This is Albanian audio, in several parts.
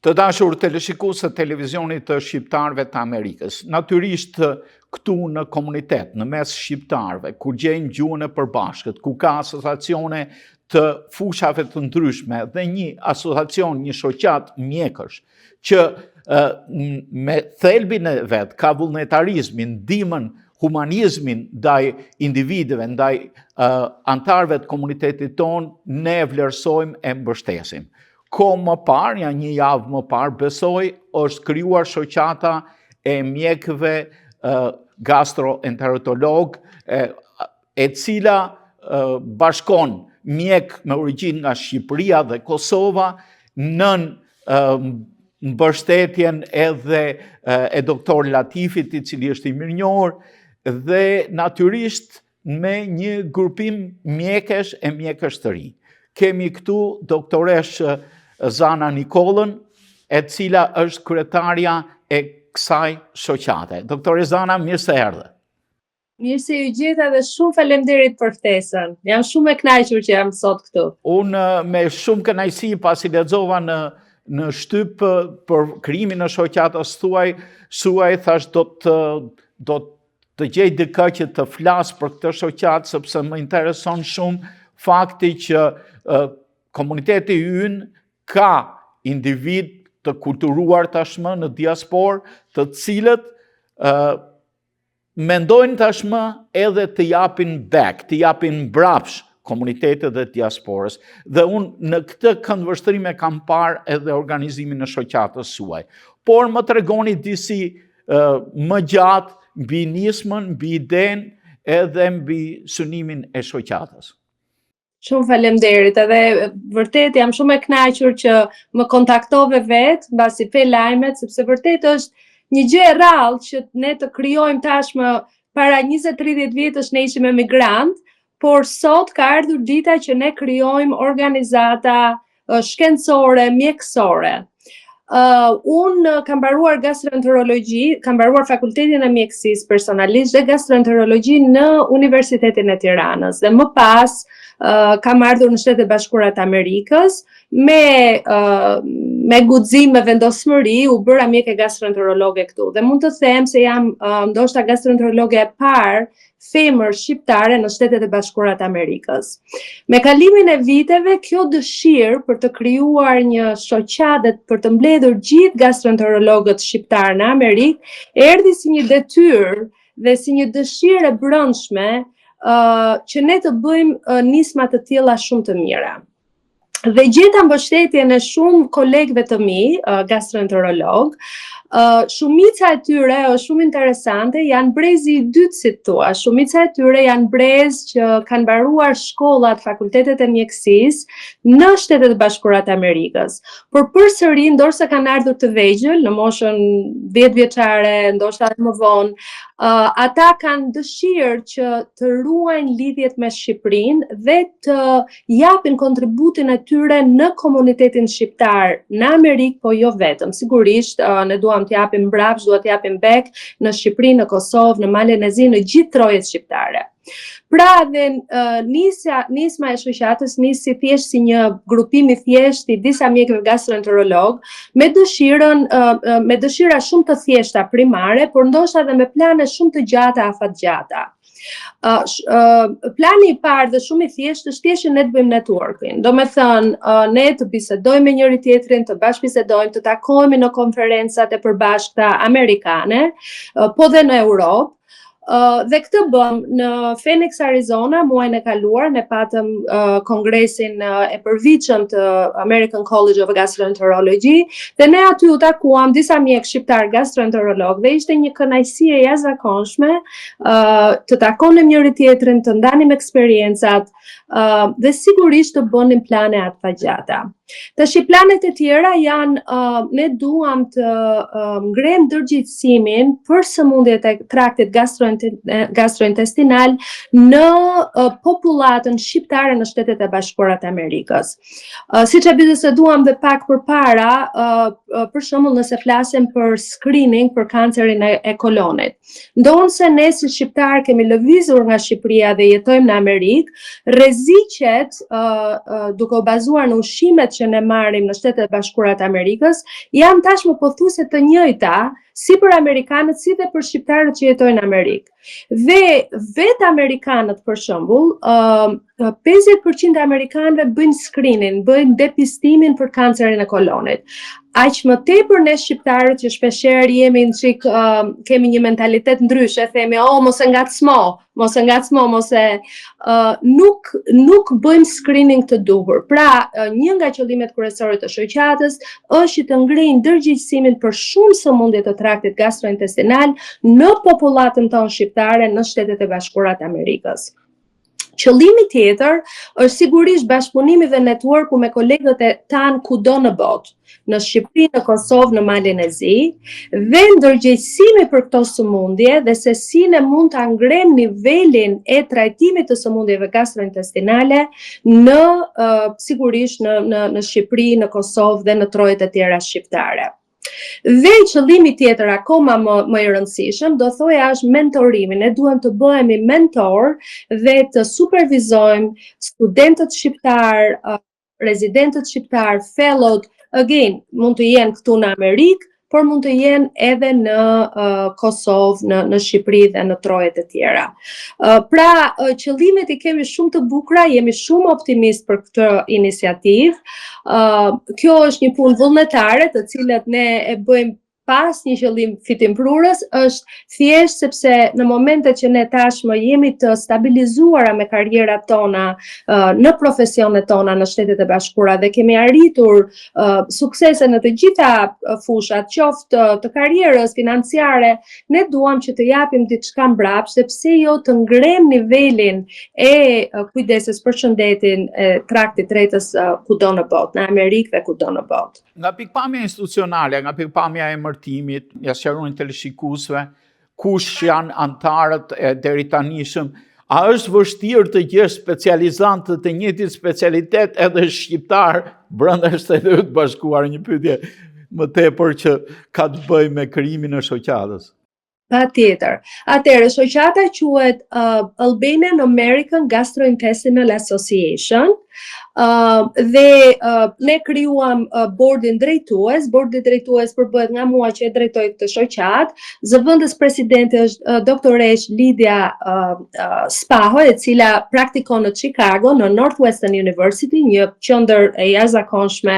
Të dashur teleshikues të televizionit të shqiptarëve të Amerikës, natyrisht këtu në komunitet, në mes shqiptarëve, kur gjejmë gjuhën e përbashkët, ku ka asociacione të fushave të ndryshme dhe një asociacion, një shoqat mjekësh, që me thelbin e vetë ka vullnetarizmin, ndihmën, humanizmin ndaj individëve, ndaj antarëve të komunitetit tonë, ne vlerësojmë e mbështesim. Ko më parë, një javë më parë, besoj, është krijuar shoqata e mjekëve gastroenterolog, e cila bashkon mjek me origjinë nga Shqipëria dhe Kosova nën mbështetjen edhe e doktor Latifit, i cili është i mirënjohur, dhe natyrisht me një grupim mjekesh e mjekësh të ri. Kemi këtu doktoresh Zana Nikolën, e cila është kryetarja e kësaj shoqate. Doktore Zana, mirë se erdhe. Mirë se ju gjeta dhe shumë faleminderit për ftesën. Jam shumë e kënaqur që jam sot këtu. Unë me shumë kënaqësi pasi lexova në shtyp për krijimin e shoqatës suaj thash do të gjej dikë që të flas për këtë shoqatë sepse më intereson shumë fakti që komuniteti ynë ka individ të kulturuar tashmë në diasporë, të cilët mendojnë tashmë edhe të japin back, të japin mbrapsh komunitetet dhe diasporës. Dhe unë në këtë këndvështrim e kam parë edhe organizimin e shoqatës suaj. Por më tregoni disi më gjatë mbi nismën, mbi idenë edhe mbi synimin e shoqatës. Shumë faleminderit, edhe vërtet jam shumë e kënaqur që më kontaktove vetë mbasi pe lajmet, sepse vërtet është një gjë e rrallë që ne të krijojmë tashmë. Para 20-30 vjetësh ne ishim emigrant, por sot ka ardhur dita që ne krijojmë organizata shkencore, mjekësore. Unë kam mbaruar gastroenterologji, kam mbaruar fakultetin e mjekësisë personalisht dhe gastroenterologji në Universitetin e Tiranës. Dhe më pas kam ardhur në Shtetet Bashkuara të Amerikës me guxim, me vendosmëri, u bëra mjeke gastroenterologe këtu. Dhe mund të them se jam ndoshta gastroenterologe e parë femër shqiptare në Shtetet e Bashkuara të Amerikës. Me kalimin e viteve, kjo dëshirë për të krijuar një shoqatë për të mbledhur gjithë gastroenterologët shqiptarë në Amerikë, erdhi si një detyrë dhe si një dëshirë e brendshme që ne të bëjmë nisma të tilla shumë të mira. Dhe gjeta mbështetjen e shumë kolegëve të mi, gastroenterolog. Shumica e tyre është shumë interesante, janë brezi i dytë si thua. Shumica e tyre janë brez që kanë mbaruar shkollat, fakultetet e mjekësisë në Shtetet e Bashkuara të Amerikës. Por përsëri, ndoshta kanë ardhur të vegjël, në moshën 10 vjeçare, ndoshta më vonë, ata kanë dëshirë që të ruajnë lidhjet me Shqipërinë dhe të japin kontributin e tyre në komunitetin shqiptar në Amerikë, po jo vetëm. Sigurisht, ne duam të japim mbrapsht, duam të japim back në Shqipëri, në Kosovë, në Malenezi, në gjithë trojet shqiptare. Pra dhe nisma e shoqatës nisi thjesht si një grupim i thjesht i disa mjekëve gastroenterolog me dëshira shumë të thjeshta primare, por ndoshta edhe me plane shumë të gjata, afatgjata. Plani i parë dhe shumë i thjeshtë është thjesht që ne të bëjmë networking. Do me thënë, ne të bisedojmë me njëri tjetrin, të bashkëbisedojmë, të takohemi në konferencat e përbashkëta amerikane, po dhe në Europë. Dhe këtë bëm në Phoenix, Arizona, muajin e kaluar, ne patëm kongresin e përvitshëm të American College of Gastroenterology, dhe ne aty u takuam disa mjekë shqiptar gastroenterolog dhe ishte një kënaqësi e jashtëzakonshme të takonim njëri tjetrin, të ndanim eksperiencat dhe sigurisht të bënim plane afatgjata. Tash planet e tjera janë, ne duam të ngrem ndërgjegjësimin për sëmundjet e traktit gastrointestinal në popullatën shqiptare në Shtetet e Bashkuara të Amerikës. Siç e biseduam dhe pak përpara, për shembull nëse flasim për screening për kancerin e kolonit. Ndonse ne si shqiptar kemi lëvizur nga Shqipëria dhe jetojmë në Amerikë, rreziqet duke u bazuar në ushqimet që ne marrim në Shtetet e Bashkuara të Amerikës janë tashmë pothuajse të njëjta si për amerikanët si dhe për shqiptarët që jetojnë në Amerikë. Dhe vetë amerikanët, për shembull, 50% e amerikanëve bëjnë screening, bëjnë depistimin për kancerin e kolonit. Aq më tepër ne shqiptarët që shpeshherë jemi kemi një mentalitet ndryshe, themi mos e ngacmo, nuk bëjmë screening të duhur. Pra, një nga qëllimet kryesore të shoqatës është që të ngrinë ndërgjegjësimin për shumë sëmundje të traktit gastrointestinal në popullatën tonë shqiptare në Shtetet e Bashkuara të Amerikës. Qëllimi tjetër është sigurisht bashkëpunimi dhe networku me kolegët e tanë kudo në botë, në Shqipëri, në Kosovë, në Malin e Zi, dhe ndërgjegjësimi për këto sëmundje dhe se si ne mund ta ngrem nivelin e trajtimit të sëmundjeve gastrointestinale sigurisht në Shqipëri, në Kosovë dhe në trojet e tjera shqiptare. Dhe qëllimi tjetër akoma më i rëndësishëm, do thoja është mentorimi. Ne duhem të bëhemi mentor dhe të supervizojmë studentët shqiptar, rezidentët shqiptar, fellowt, again, mund të jenë këtu në Amerikë, por mund të jenë edhe në Kosovë, në Shqipëri dhe në trojet e tjera. Pra, qëllimet i kemi shumë të bukura, jemi shumë optimist për këtë iniciativë. Kjo është një punë vullnetare, të cilët ne e bëjmë pas një qëllim fitimprurës, është thjesht sepse në momentet që ne tashmë jemi të stabilizuara me karrierat tona, në profesionet tona në Shtetet e Bashkuara dhe kemi arritur suksese në të gjitha fushat, qoftë të karrierës financiare, ne duam që të japim diçka mbrapsht, sepse jo të ngrem nivelin e kujdeses për shëndetin e traktit tretës kudo në botë, në Amerikë dhe kudo në botë. Nga pikpamja institucionale, nga pikpamja e emërtimit, ja sqaronin teleshikuesve, kush janë antarët e deri tanishëm, a është vështirë të gjesh specializantë të njëjtit specialitet edhe shqiptar brenda Shteteve të Bashkuara? Një pyetje më tepër që ka të bëjë me krijimin e shoqatës. Patjetër. Atëherë, shoqata quhet Albanian American Gastrointestinal Association. Dhe ne krijuam bordin drejtues. Bordi drejtues përbëhet nga mua që e drejtoj këtë shoqat. Zëvendës presidente është doktoresh Lidia Spaho, e cila praktikon në Chicago, në Northwestern University, një qendër e jashtëzakonshme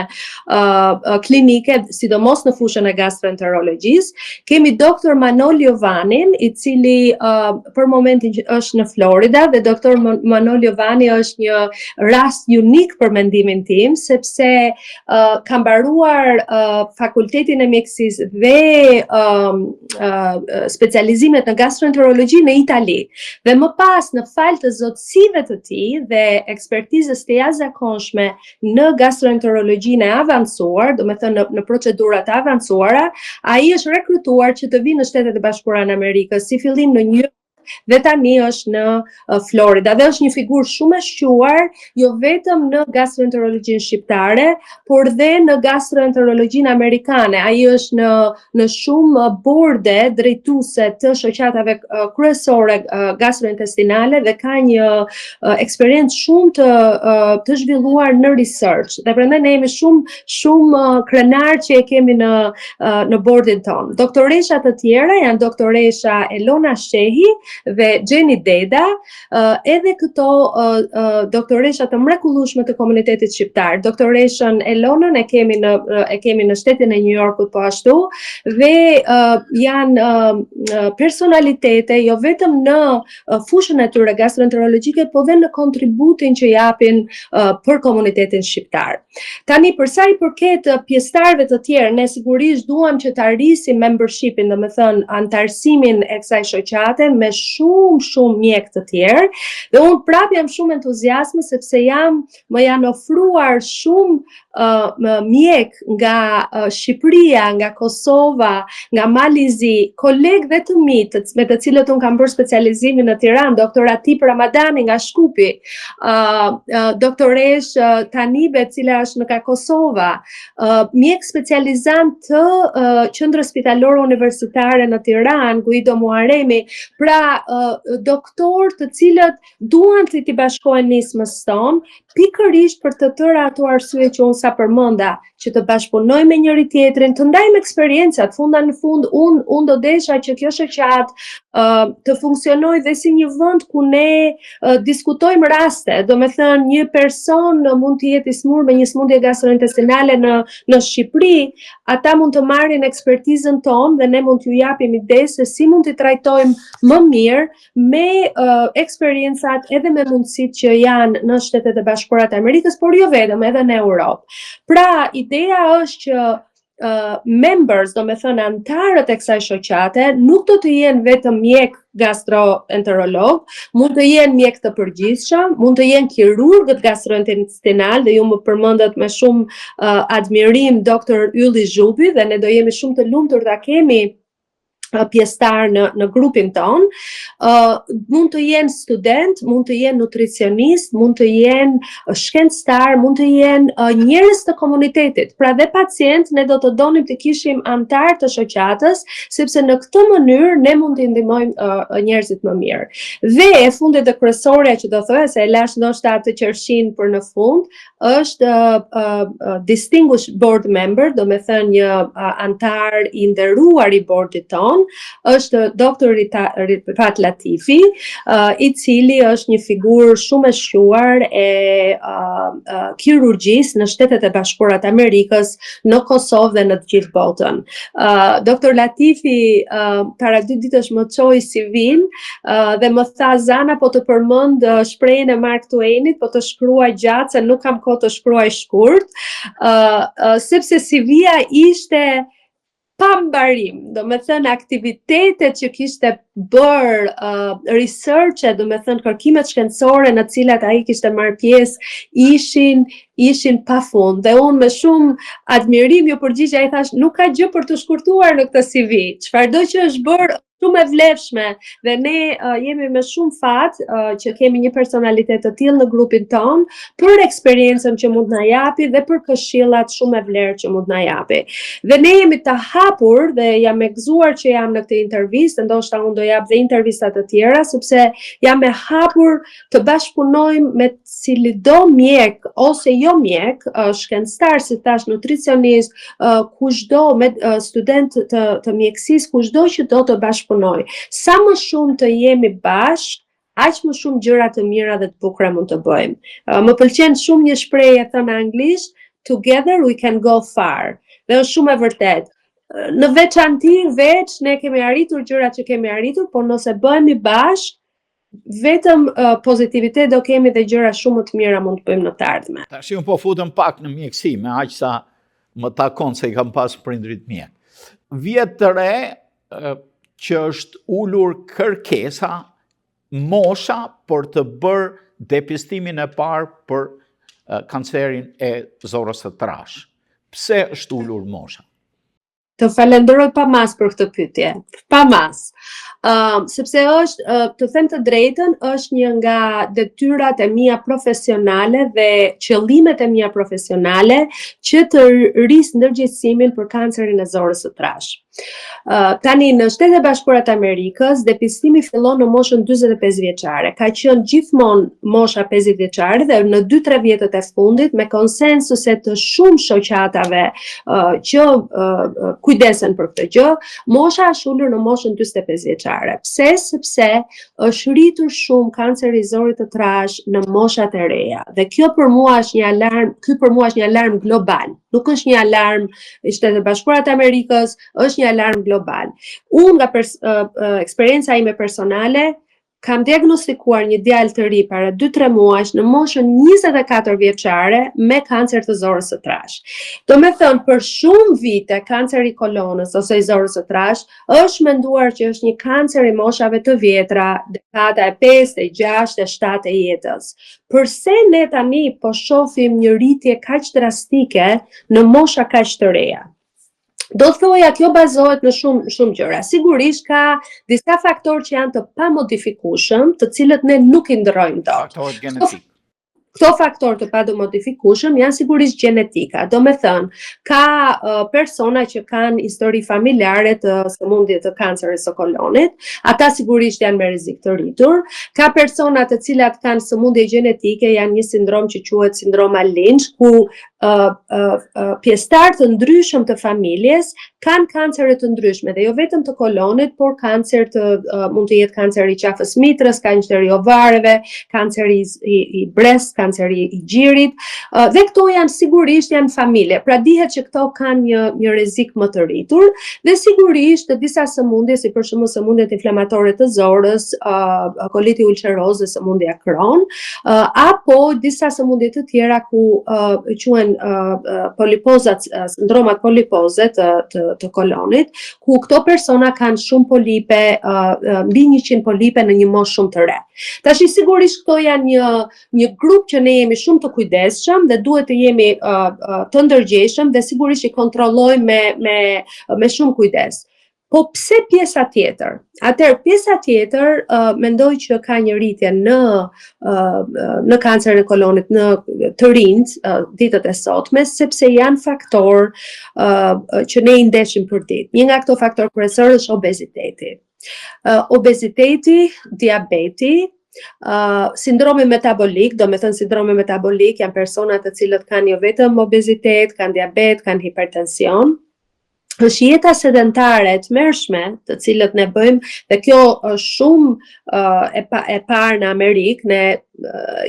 klinike, sidomos në fushën e gastroenterologjisë. Kemi doktor Manol Jovanin, i cili për momentin është në Florida, dhe doktor Manol Jovani është një rast unik për mendimin tim, sepse ka mbaruar fakultetin e mjekësisë dhe specializimet në gastroenterologji në Itali. Dhe më pas, në fal të zotësive të tij dhe ekspertizës të jashtëzakonshme në gastroenterologjinë e avancuar, do të thënë në procedurat e avancuara, ai është rekrutuar që të vinë në Shtetet e Bashkuara të Amerikës, si fillim në New York, dhe tani është në Florida. Dhe është një figurë shumë e shquar, jo vetëm në gastroenterologjinë shqiptare, por dhe në gastroenterologjinë amerikane. Ai është në shumë borde drejtuese të shoqatave kryesore gastrointestinale dhe ka një eksperiencë shumë të zhvilluar në research. Dhe prandaj ne jemi shumë krenar që e kemi në bordin tonë. Doktoreshat të tjera janë doktoresha Elona Shehi dhe Gjeni Deda, edhe këto doktoresha të mrekullueshme të komunitetit shqiptar. Doktoreshën Elonën e kemi në shtetin e New Yorkut po ashtu, dhe janë personalitete jo vetëm në fushën e tyre gastroenterologjike, po dhe në kontributin që japin për komunitetin shqiptar. Tani, për sa i përket pjesëtarëve të tjerë, ne sigurisht duam që të arrisim membershipin, domethënë antarësimin e kësaj shoqate me shumë mjek të tjerë, dhe unë prap jam shumë entuziasme sepse më janë ofruar shumë mjek nga Shqipëria, nga Kosova, nga Malizi, kolegë dhe të mi, me të cilët unë kam bërë specializimin në Tiranë, doktor Atip Ramadani nga Shkupi, doktoresh Tanibe, cila është nga Kosova, mjek specializant të qendrës spitalore universitare në Tiranë, Guido Muharemi. Pra, doktor të cilët duan të t'i bashkohen nismës tonë, pikërisht për të tëra ato arsye që unë sa përmenda, që të bashkëpunojmë me njëri tjetrin, të ndajmë eksperiencat, funda në fund, unë do desha që kjo shoqat të funksionojë dhe si një vend ku ne diskutojmë raste, do me thënë një person mund të jetë i smur me një smundje gastrointestinale në Shqipëri, ata mund të marrin ekspertizën tonë dhe ne mund t'ju japim ide se si mund t'i trajtojmë më mirë me eksperiencat edhe me mundësitë që janë në Shtetet e Bashkuara të Amerikës, por jo vetëm, edhe në Europë. Pra, ideja është që members, do me thënë antarët e kësaj shoqate, nuk do të jenë vetëm mjek gastroenterolog, mund të jenë mjek të përgjithshëm, mund të jenë kirurgët gastrointestinal, dhe ju më përmendat me shumë admirim Dr. Ylli Zhubi, dhe ne do jemi shumë të lumtur ta kemi pjesëtar në grupin ton, mund të jenë student, mund të jenë nutricionist, mund të jenë shkencëtar, mund të jenë njerëz të komunitetit. Pra dhe pacient, ne do të donim të kishim antar të shoqatës, sepse në këtë mënyrë ne mund të ndihmojmë njerëzit më mirë. Dhe e fundit dhe kryesorja që do thoya se e lash ndoshta të qershin për në fund, është distinguished board member, do me thënë një antar i nderuar i bordit ton, është Dr. Rifat Latifi, i cili është një figurë shumë e shquar e kirurgjisë në Shtetet e Bashkuara të Amerikës, në Kosovë dhe në të gjithë botën. Dr. Latifi para 2 ditësh më çoi civil dhe më tha Zana, po të përmend shprehjen e Mark Twainit, po të shkruaj gjatë se nuk kam kohë të shkruaj shkurt, sepse CV-ja ishte pa mbarim, do me thënë aktivitetet që kishte bërë research, do me thënë kërkimet shkencore në cilat ai kishte marrë pjesë, ishin pafund. Dhe unë me shumë admirim ju përgjigja, ai thash, nuk ka gjë për të shkurtuar në këtë CV, çfarëdo që është bërë shumë e vlefshme, dhe ne jemi me shumë fat që kemi një personalitet të tillë në grupin ton, për eksperiencën që mund na japi dhe për këshillat shumë e vlerë që mund na japi. Dhe ne jemi të hapur dhe jam e gëzuar që jam në këtë intervistë, ndoshta unë do jap dhe intervista të tjera, sepse jam e hapur të bashkëpunojmë me cilido mjek ose jo mjek, shkencëtar, si thash, nutricionist, kushdo me student të mjekësisë, kushdo që do të bashkëpunojë. Sa më shumë të jemi bashkë, aq më shumë gjëra të mira dhe të bukura mund të bëjmë. Më pëlqen shumë një shprehje thënë anglisht, together we can go far. Dhe është shumë e vërtetë. Në veçanti, ne kemi arritur gjërat që kemi arritur, por nëse bëhemi bashkë, vetëm pozitivitet do kemi dhe gjëra shumë më të mira mund të bëjmë në të ardhmen. Tash unë po futëm pak në mjekësi, me aq sa më takon se i kam pas prindrit mjek. Vjet të re që është ulur kërkesa mosha për të bërë depistimin e parë për kancerin e zorrës së trashë. Pse është ulur mosha? Të falenderoj pa mas për këtë pyetje. Pa mas. Sepse është, të them të drejtën, është një nga detyrat e mia profesionale dhe qëllimet e mia profesionale që të rris ndërgjegjësimin për kancerin e zorrës së trashë. Tani në Shtetet e Bashkuara të Amerikës, depistimi fillon në moshën 45 vjeçare. Ka qenë gjithmonë mosha 50 vjeçare dhe në 2-3 vjetët e fundit, me konsensuset të shumë shoqatave që kujdesen për këtë gjë, mosha është ulur në moshën 45 vjeçare. Pse? Sepse është rritur shumë kanceri i zorrit të trashë në moshat e reja. Dhe kjo për mua është një alarm, ky për mua është një alarm global. Nuk është një alarm i Shtetet e Bashkuara të Amerikës, është një alarm global. Unë nga eksperienca ime personale, kam diagnostikuar një djalë të ri para 2-3 muajsh në moshën 24 vjeçare me kancer të zorrës së trashë. Do me thënë, për shumë vite, kanceri i kolonës ose i zorrës së trashë është menduar që është një kancer i moshave të vjetra, dekada e 5, e 6, e 7 e jetës. Përse ne tani po shohim një rritje kaq drastike në mosha kaq të reja? Do të thoja, kjo bazohet në shumë gjëra. Sigurisht ka disa faktorë që janë të pamodifikueshëm, të cilët ne nuk i ndrojmë dot. Faktorët genetik. Këto faktorë të padomodifikueshëm janë sigurisht gjenetika. Do me thënë, ka persona që kanë histori familjare të sëmundje të kancerit së kolonit, ata sigurisht janë me rrezik të rritur. Ka persona të cilat kanë sëmundje gjenetike, janë një sindrom që quhet sindroma Lynch, ku pjesëtar të ndryshëm të familjes kanë kancere të ndryshme, dhe jo vetëm të kolonit, por kancer mund të jetë kanceri i qafës mitrës, kanceri i ovareve, kanceri i brest, kanceri i gjirit, dhe këto sigurisht janë familje. Pra dihet që këto kanë një rrezik më të rritur, dhe sigurisht të disa sëmundje, si për shembull sëmundjet inflamatore të zorës, koliti ulqeroz dhe sëmundja Crohn, apo disa sëmundje të tjera ku quhen polipozat, sindromat polipoze të kolonit, ku këto persona kanë shumë polipe, mbi 100 polipe në një moshë shumë të re. Tash sigurisht këto janë një grup që ne jemi shumë të kujdesshëm dhe duhet të jemi të ndërgjegjshëm dhe sigurisht i kontrollojmë me shumë kujdes. Po pse pjesa tjetër? Atëherë pjesa tjetër mendoj që ka një rritje në kancerin e kolonit në të rinjt ditët e sotme, sepse janë faktorë që ne i ndeshim për ditë. Një nga këto faktorë kryesorë është obeziteti. Obeziteti, diabeti, sindromi metabolik, do me thënë sindromi metabolik janë persona të cilët kanë jo vetëm obezitet, kanë diabet, kanë hipertension. Është jeta sedentare e tmerrshme të cilët ne bëjmë, dhe kjo është shumë e parë në Amerikë, ne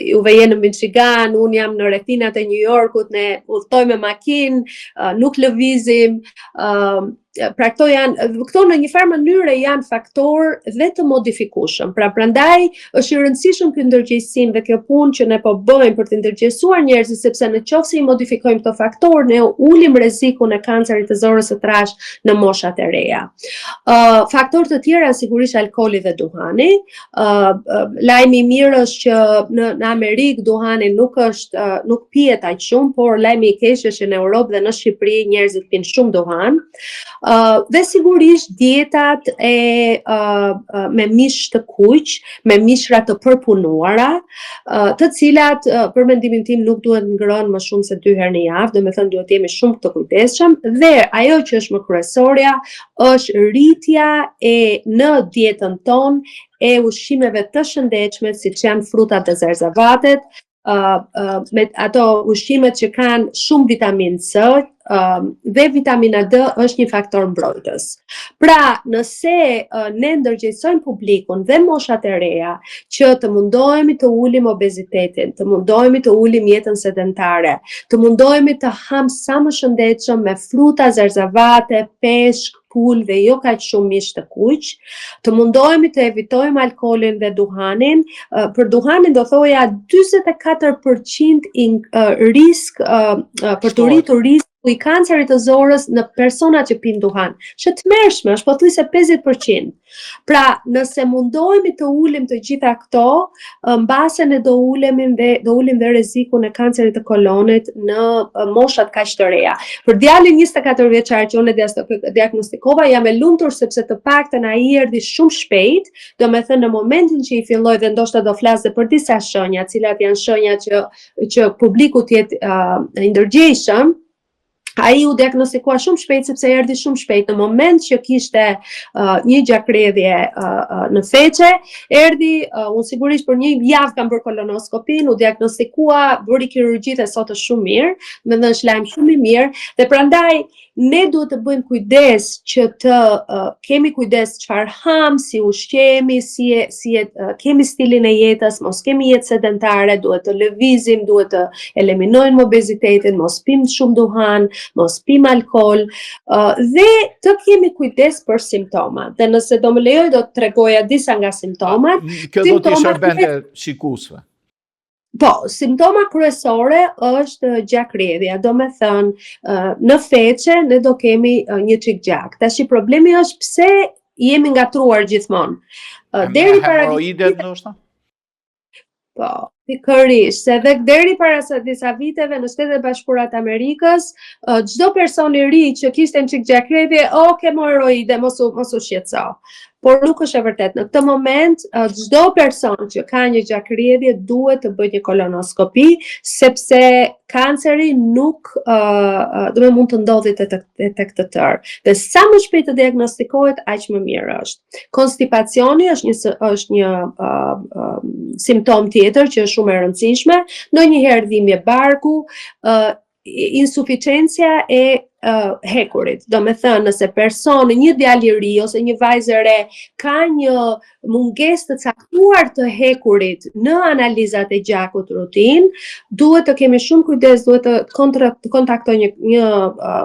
juve jeni në Michigan, unë jam në rrethinat e New Yorkut, ne udhtojmë me makinë, nuk lëvizim, pra këto në një farë mënyre janë faktorë dhe të modifikueshëm. Pra prandaj është i rëndësishëm ky ndërgjegjësim dhe kjo punë që ne po bëjmë për të ndërgjegjësuar njerëzit, sepse në qoftë se i modifikojmë këto faktorë, ne ulim rrezikun e kancerit të zorës së trashë në moshat e reja. Faktorë të tjera sigurisht alkooli dhe duhani. Lajmi i mirë është që në Amerikë duhani nuk pihet aq shumë, por lajmi i keq është që në Europë dhe në Shqipëri njerëzit pinë shumë duhan. Dhe sigurisht dietat me mish të kuq, me mishra të përpunuara, të cilat për mendimin tim nuk duhet ngrënë më shumë se 2 herë në javë, do me thënë duhet jemi shumë të kujdesshëm, dhe ajo që është më kryesorja është rritja në dietën tonë e ushqimeve të shëndetshme, siç janë frutat dhe zerzavatet, me ato ushqimet që kanë shumë vitaminë C, dhe vitamina D është një faktor mbrojtës. Pra, nëse ne ndërgjegjësojmë publikun dhe moshat e reja që të mundohemi të ulim obezitetin, të mundohemi të ulim jetën sedentare, të mundohemi të ham sa më shëndetshëm me fruta, zerzavate, peshk, pul dhe jo kaq shumë mish të kuq, të mundohemi të evitojmë alkoolin dhe duhanin. Për duhanin do thoja 44% risk për të rritur risk i kancerit të zorës në personat që pinë duhan. Është tmerrshme, është pothuajse 50%. Pra, nëse mundohemi të ulim të gjitha këto, mbase ne do ulim dhe rrezikun e kancerit të kolonit në moshat kaq të reja. Për djalin 24 vjeçar që unë diagnostikova, jam e lumtur sepse të paktën ai erdhi shumë shpejt, do me thënë në momentin që i filloi, dhe ndoshta do flas për disa shenja, cilat janë shenja që publiku të jetë i ndërgjegjshëm. Ai u diagnostikua shumë shpejt sepse erdhi shumë shpejt. Në moment që kishte një gjakredhje në feqe, erdhi, unë sigurisht për një javë kam bërë kolonoskopin, u diagnostikua, bëri kirurgjitë e sot është shumë mirë, me dhënë shlajm shumë i mirë, dhe prandaj ne duhet të bëjmë kujdes që të kemi kujdes çfarë ham, si ushqemi, si kemi stilin e jetës, mos kemi jetë sedentare, duhet të lëvizim, duhet të eliminojmë obezitetin, mos pim shumë duhan, mos pim alkool, dhe të kemi kujdes për simptomat. Dhe nëse do më lejoj, do të tregoja disa nga simptomat. Kjo do t'i shërbente shikuesve. Po, simptoma kryesore është gjakredhja, do me thënë në feqe ne do kemi një çik gjak. Tash problemi është pse jemi ngatruar gjithmonë. Deri para hemoroidet ndoshta? Po, pikërisht, se dhe deri para disa viteve në Shtetet e Bashkuara të Amerikës, çdo person i ri që kishte një çik gjakredhje, ke hemoroide, mos u shqetëso. por nuk është e vërtet. Në këtë moment, çdo person që ka një gjakërrjedhje duhet të bëjë një kolonoskopi, sepse kanceri nuk mund të ndodhi tek të tërë. Dhe sa më shpejt të diagnostikohet, aq më mirë është. Konstipacioni është një simptom tjetër që është shumë e rëndësishme, ndonjëherë dhimbje barku, insuficiencia e hekurit. Do me thënë, nëse personi, një djalë i ri ose një vajzë e re ka një mungesë të caktuar të hekurit në analizat e gjakut rutin, duhet të kemi shumë kujdes, duhet të kontaktoj një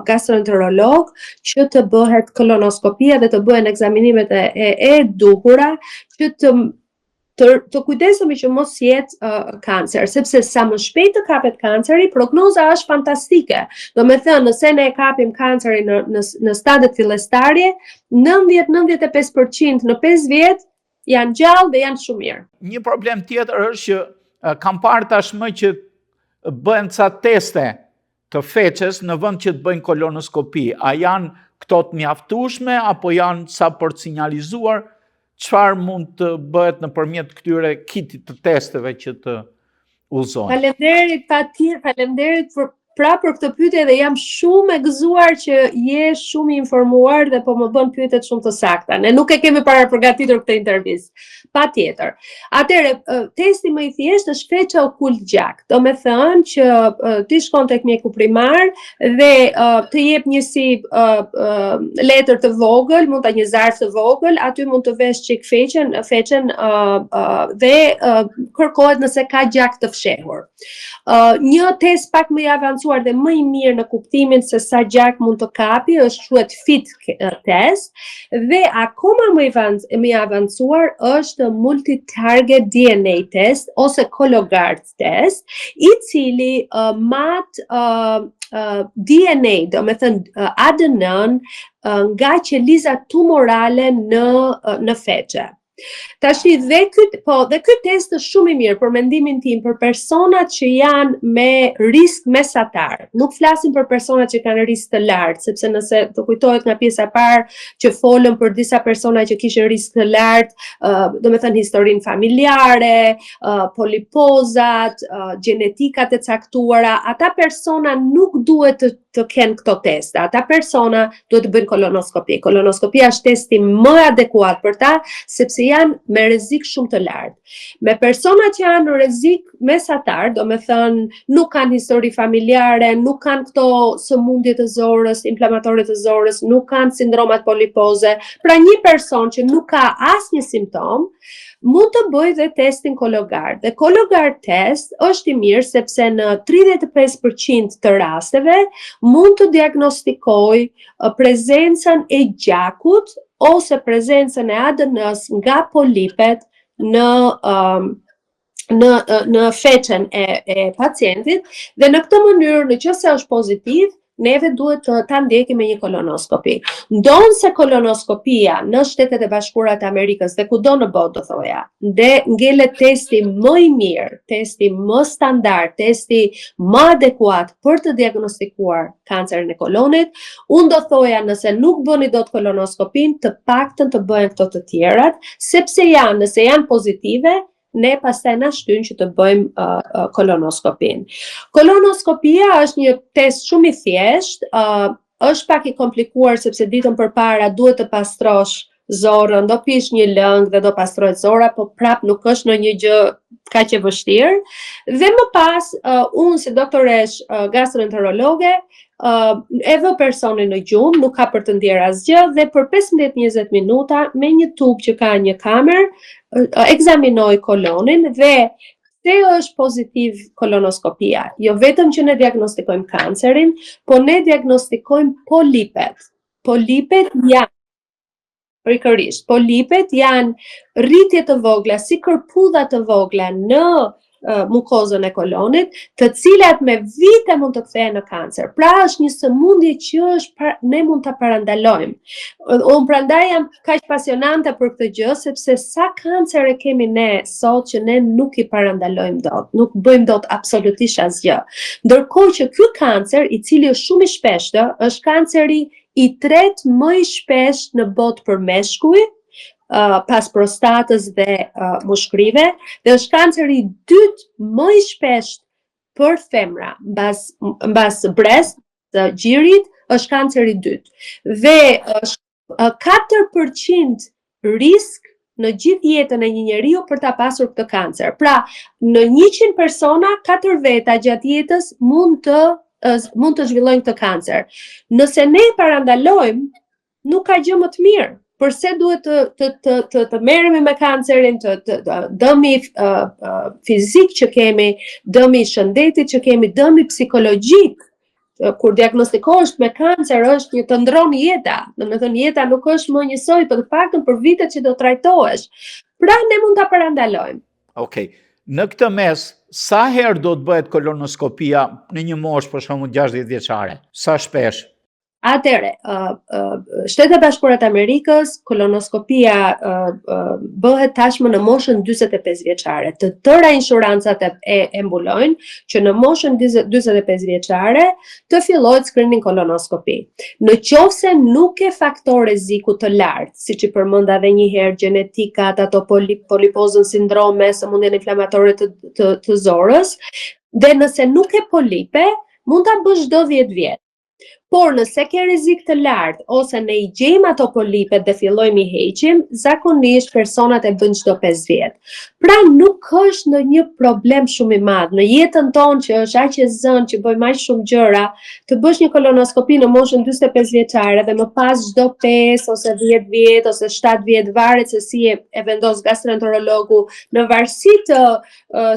gastroenterolog që të bëhet kolonoskopia dhe të bëhen ekzaminimet e duhura që të kujdesemi që mos jetë kancer, sepse sa më shpejt të kapet kanceri, prognoza është fantastike. Do me thënë, nëse ne kapim kancerin në stadiet fillestarje, 90-95% në 5 vjet janë gjallë dhe janë shumë mirë. Një problem tjetër është që kam parë tashmë që bëhen ca teste të feqes në vend që të bëjnë kolonoskopi. A janë këto të mjaftueshme apo janë sa për të sinjalizuar? Çfarë mund të bëhet nëpërmjet këtyre kitit të testeve që të udhëzohen? Faleminderit për këtë pyetje dhe jam shumë e gëzuar që je shumë i informuar dhe po më bën pyetje shumë të sakta. Ne nuk e kemi përgatitur këtë intervistë. Patjetër. Atëherë, testi më i thjeshtë është feça okult gjak. Do me thënë që ti shkon tek mjeku primar dhe të jep një si letër të vogël, mund ta një zarf të vogël, aty mund të vesh çik feqen dhe kërkohet nëse ka gjak të fshehur. Një test pak më i avancuar dhe më i mirë në kuptimin se sa gjak mund të kapi është quhet FIT test dhe akoma më i avancuar është multi-target DNA test ose Cologuard test, i cili mat DNA, do me thënë ADN nga qelizat tumorale në feqe. Tashi dhe ky test është shumë i mirë për mendimin tim për personat që janë me risk mesatar. Nuk flasim për personat që kanë risk të lartë, sepse nëse të kujtohet nga pjesa e parë që folëm për disa persona që kishin risk të lartë, do me thënë historinë familjare, polipozat, gjenetikat e caktuara, ata persona nuk duhet të kenë këto teste. Ata persona duhet të bëjnë kolonoskopi. Kolonoskopia është testi më adekuat për ta, sepse janë me rrezik shumë të lartë. Me personat që janë në rrezik mesatar, do me thënë nuk kanë histori familjare, nuk kanë këto sëmundje të zorës, inflamatore të zorës, nuk kanë sindromat polipoze, pra një person që nuk ka asnjë simptom, mund të bëjë dhe testin Cologuard. Dhe Cologuard test është i mirë sepse në 35% të rasteve mund të diagnostikoj prezencën e gjakut ose prezencën e ADN-s nga polipet në feqen e pacientit dhe në këtë mënyrë nëse është pozitiv, neve duhet ta ndjekim me një kolonoskopi. Ndonse kolonoskopia në Shtetet e Bashkuara të Amerikës dhe kudo në botë do thoja, dhe ngelet testi më i mirë, testi më standard, testi më adekuat për të diagnostikuar kancerin e kolonit, unë do thoja nëse nuk bëni dot kolonoskopin, të paktën të bëhen këto të tjerat, sepse nëse janë pozitive, ne pastaj na shtyn që të bëjmë kolonoskopin. Kolonoskopia është një test shumë i thjeshtë, është pak i komplikuar sepse ditën përpara duhet të pastrosh zorën, do pish një lëng dhe do pastrohet zora, po prap nuk është në një gjë kaq e vështirë. Dhe më pas, unë si doktoresh gastroenterologe, e vë personin në gjumë, nuk ka për të ndjerë asgjë, dhe për 15-20 minuta me një tub që ka një kamer, ekzaminoj kolonin dhe se është pozitiv kolonoskopia. Jo vetëm që ne diagnostikojmë kancerin, po ne diagnostikojmë polipet. Polipet janë rritje të vogla, si kërpudha të vogla në mukozën e kolonit, të cilat me vite mund të kthehen në kancer. Pra është një sëmundje që ne mund ta parandalojmë. Unë prandaj jam kaq pasionante për këtë gjë, sepse sa kancere kemi ne sot që ne nuk i parandalojmë dot, nuk bëjmë dot absolutisht asgjë. Ndërkohë që ky kancer, i cili është shumë i shpeshtë, është kanceri i tretë më i shpeshtë në botë për meshkuj, pas prostatës dhe mushkrive, dhe është kanceri dytë më i shpesht për femra, mbas breast, gjirit, është kanceri dytë. Dhe është 4% risk në gjithë jetën e një njeriu për ta pasur këtë kancer. Pra, në 100 persona, 4 veta gjatë jetës mund të zhvillojnë këtë kancer. Nëse ne e parandalojmë, nuk ka gjë më të mirë. Përse duhet të merremi me kancerin, dëmi fizik që kemi, dëmi shëndetit që kemi, dëmi psikologjik, kur diagnostikohesh me kancer është një të ndron jeta. Domethënë jeta nuk është më njësoj, për të paktën për vitet që do trajtohesh. Pra ne mund ta parandalojmë. Okej. Në këtë mes, sa herë do të bëhet kolonoskopia në një moshë për shembull 60 vjeçare? Sa shpesh? Atëre, Shtetet e Bashkuara të Amerikës, kolonoskopia bëhet tashmë në moshën 45 vjeçare. Të tëra insurancat e mbulojnë që në moshën 45 vjeçare të fillohet screening kolonoskopi. Në qofse nuk ke faktor rreziku të lartë, siç i përmenda edhe një herë gjenetikat, ato polipozën sindrome, sëmundjen inflamatore të zorës, dhe nëse nuk ke polipe, mund ta bësh çdo 10 vjet. Por nëse ke rrezik të lartë ose ne i gjejmë ato polipet dhe fillojmë i heqim, zakonisht personat e bëjnë çdo 5 vjet. Pra nuk është ndonjë problem shumë i madh. Në jetën tonë që është aq e zënë që bëjmë aq shumë gjëra, të bësh një kolonoskopi në moshën 45 vjeçare dhe më pas çdo 5 ose 10 vjet ose 7 vjet varet se si e vendos gastroenterologu në varësi të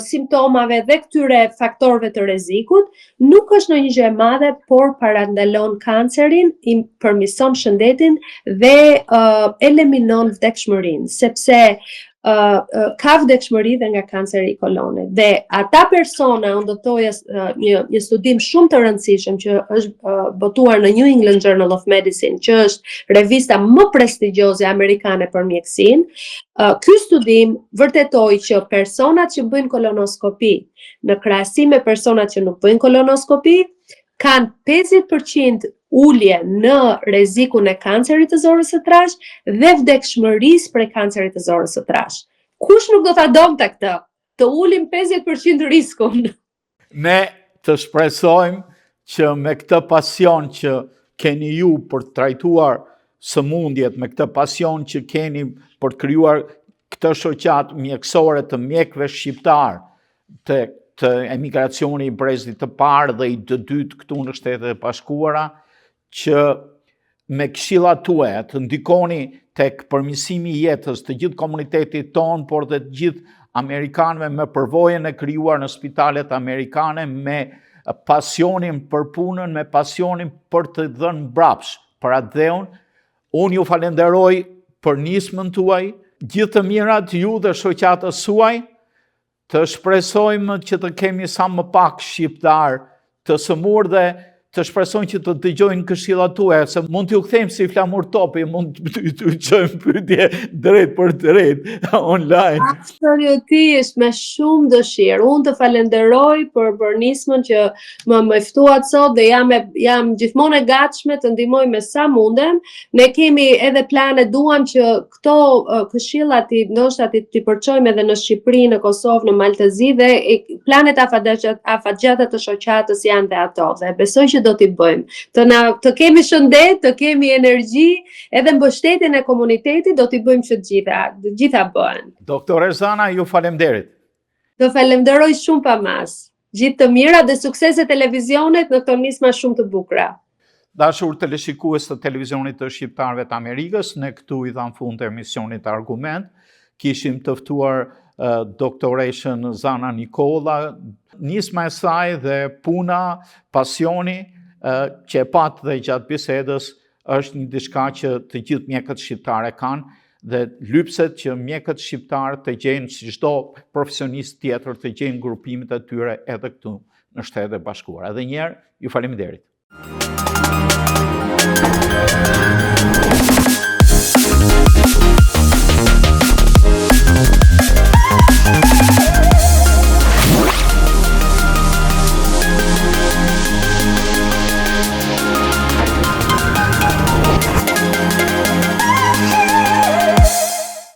simptomave dhe këtyre faktorëve të rrezikut, nuk është ndonjë gjë e madhe, por parandalon kancerin, i përmirëson shëndetin dhe eliminon vdekshmërinë, sepse ka vdekshmëri dhe nga kanceri i kolonit. Dhe ata persona, unë do të thoja një studim shumë të rëndësishëm që është botuar në New England Journal of Medicine, që është revista më prestigjioze amerikane për mjekësinë. Ky studim vërtetoi që personat që bëjnë kolonoskopi në krahasim me personat që nuk bëjnë kolonoskopi kanë 50% ulje në rrezikun e kancerit të zorës së trash dhe vdekshmërisë prej kancerit të zorës së trash. Kush nuk do ta donte këtë? Të ulim 50% riskun. Ne të shpresojmë që me këtë pasion që keni ju për të trajtuar sëmundjet, me këtë pasion që keni për të krijuar këtë shoqat mjekësore të mjekëve shqiptar, të emigracioni i brezit të parë dhe i të dytë këtu në Shtetet e Bashkuara, që me këshillat tuaja të ndikoni tek përmirësimi i jetës të gjithë komunitetit tonë, por dhe të gjithë amerikanëve me përvojën e krijuar në spitalet amerikane, me pasionin për punën, me pasionin për të dhënë mbrapsh për atë dheun. Unë ju falenderoj për nismën tuaj, gjithë të mirat ju dhe shoqatës suaj. Të shpresojmë që të kemi sa më pak shqiptar të sëmur dhe të shpresojmë që të dëgjojnë këshillat tuaja, se mund t'ju kthejmë si flamur topi, mund t'ju çojmë pyetje drejt për drejt online. Absolutisht, me shumë dëshirë. Unë të falenderoj për nismën që më ftuat sot dhe jam gjithmonë e gatshme të ndihmoj me sa mundem. Ne kemi edhe plane, duam që këto këshillat ndoshta ti përçojmë edhe në Shqipëri, në Kosovë, në Maltezi, dhe planet afatgjata të shoqatës janë dhe ato. Dhe besoj që do t'i bëjmë. Të kemi shëndet, të kemi energji, edhe mbështetjen e komunitetit do t'i bëjmë që të gjitha bëhen. Doktore Zana, ju falemderit. Të falemderoj shumë pa mas. Gjithë të mira dhe suksese televizionit në këto nisma shumë të bukura. Dashur teleshikues të televizionit të shqiptarëve të Amerikës, ne këtu i dham fund të emisionit Argument. Kishim të ftuar doktoreshën Zana Nikola, nisma e saj dhe puna, pasioni që e pat dhe gjatë bisedës është një diçka që të gjithë mjekët shqiptare kanë, dhe lypset që mjekët shqiptarë të gjejnë si çdo profesionist tjetër të gjejnë grupimet e tyre edhe këtu në Shtetet e Bashkuara. Edhe një herë, ju faleminderit.